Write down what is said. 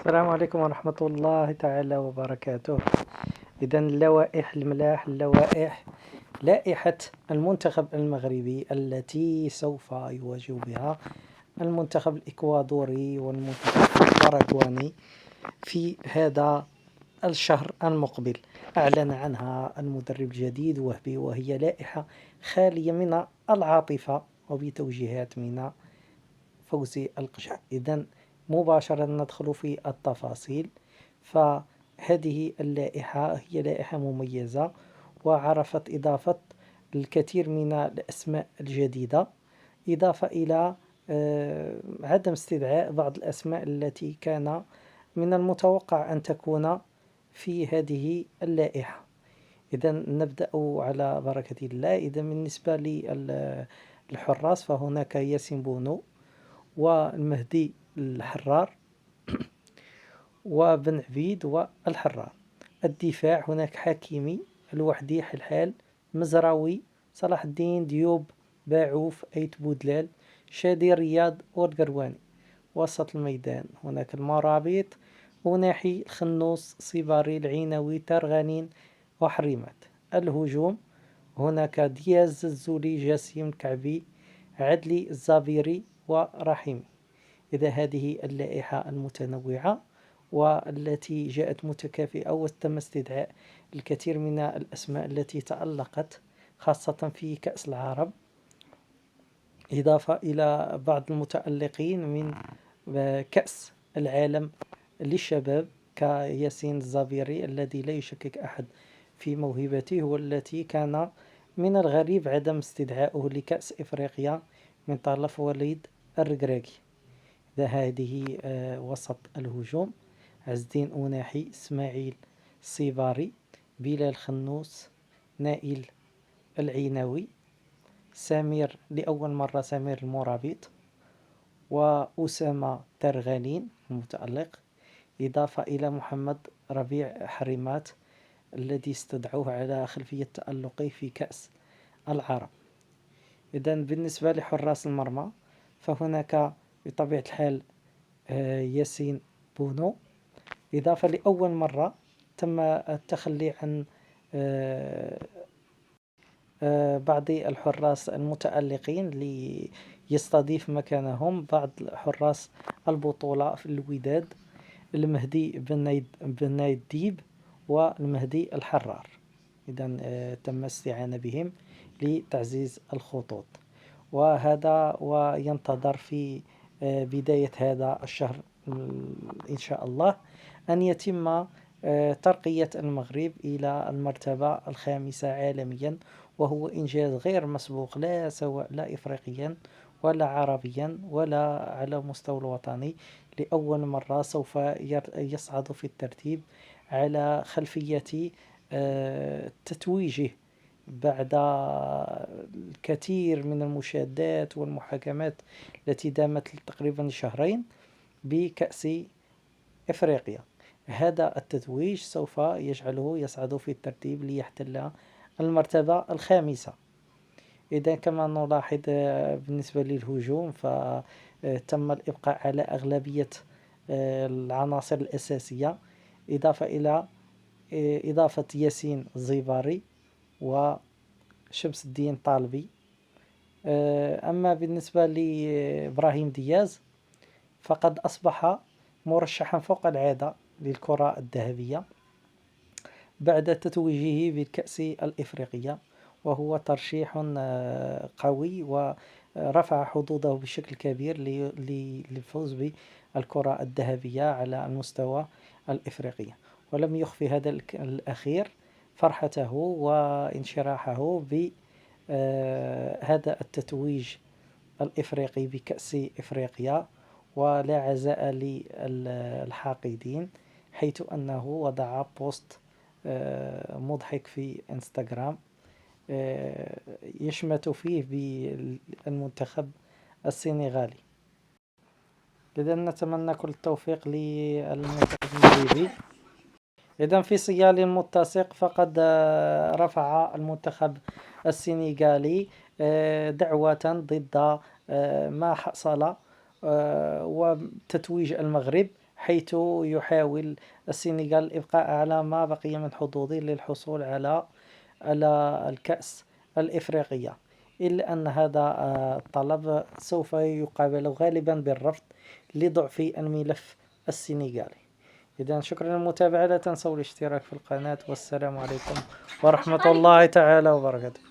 السلام عليكم ورحمة الله تعالى وبركاته. إذا اللوائح الملاح اللوائح لائحة المنتخب المغربي التي سوف يواجه بها المنتخب الإكوادوري والمنتخب الباراغواني في هذا الشهر المقبل. أعلن عنها المدرب الجديد وهبي، وهي لائحة خالية من العاطفة وبتوجيهات من فوزي القجع. إذن مباشرة ندخل في التفاصيل. فهذه اللائحة هي لائحة مميزة، وعرفت إضافة الكثير من الأسماء الجديدة، إضافة إلى عدم استدعاء بعض الأسماء التي كان من المتوقع أن تكون في هذه اللائحة. إذا نبدأ على بركة الله. إذا بالنسبة للحراس فهناك ياسين بونو والمهدي الحرار وبن عبيد والحرار. الدفاع هناك حكيمي، الوحدي، حلحال، مزراوي، صلاح الدين، ديوب، باعوف، أيت بودلال، شادي، رياض والقرواني. وسط الميدان هناك المرابط، وناحي، الخنوس، صباري، العينوي، ترغانين وحريمات. الهجوم هناك دياز، الزولي، جاسيم، كعبي، عدلي، الزابيري ورحيمي. إذا هذه اللائحة المتنوعة والتي جاءت متكافئة وتم استدعاء الكثير من الأسماء التي تألقت خاصة في كأس العرب، إضافة إلى بعض المتألقين من كأس العالم للشباب كياسين الزابيري الذي لا يشكك أحد في موهبته، والتي كان من الغريب عدم استدعائه لكأس إفريقيا من طرف وليد الركراكي. هذه وسط الهجوم: عز الدين أوناحي، إسماعيل الصيباري، بلال خنوس، نائل العينوي، سمير لأول مرة سمير المرابط، وأسامة ترغالين المتألق، إضافة إلى محمد ربيع حريمات الذي استدعوه على خلفية تألقه في كأس العرب. إذا بالنسبة لحراس المرمى فهناك بطبيعة الحال ياسين بونو، إضافة لأول مرة تم التخلي عن بعض الحراس المتألقين ليستضيف مكانهم بعض حراس البطولة في الوداد: المهدي بن نايد ديب والمهدي الحرار. إذن تم استعانة بهم لتعزيز الخطوط. وهذا وينتظر في بداية هذا الشهر إن شاء الله أن يتم ترقية المغرب إلى المرتبة الخامسة عالميا، وهو إنجاز غير مسبوق، لا إفريقيا ولا عربيا ولا على مستوى الوطني. لأول مرة سوف يصعد في الترتيب على خلفية تتويجه بعد الكثير من المشادات والمحاكمات التي دامت تقريبا شهرين بكأس إفريقيا. هذا التتويج سوف يجعله يصعد في الترتيب ليحتل المرتبة الخامسة. إذا كما نلاحظ بالنسبة للهجوم فتم الإبقاء على أغلبية العناصر الأساسية، إضافة إلى إضافة ياسين الزيباري وشمس الدين طالبي. أما بالنسبة لإبراهيم دياز فقد أصبح مرشحا فوق العادة للكرة الذهبية بعد تتويجه بالكأس الإفريقية، وهو ترشيح قوي ورفع حظوظه بشكل كبير للفوز بالكرة الذهبية على المستوى الإفريقي. ولم يخفي هذا الأخير فرحته وانشراحه بهذا التتويج الإفريقي بكأس إفريقيا. ولا عزاء للحاقدين، حيث أنه وضع بوست مضحك في انستغرام يشمت فيه بالمنتخب السنغالي. إذا نتمنى كل التوفيق للمنتخب المغربي. إذا في سيال متسق فقد رفع المنتخب السنغالي دعوة ضد ما حصل وتتويج المغرب، حيث يحاول السنغال الإبقاء على ما بقي من حظوظه للحصول على الكأس الإفريقية، إلا أن هذا الطلب سوف يقابل غالبا بالرفض لضعف الملف السنغالي. إذا شكرا للمتابعة، لا تنسوا الاشتراك في القناة، والسلام عليكم ورحمة الله تعالى وبركاته.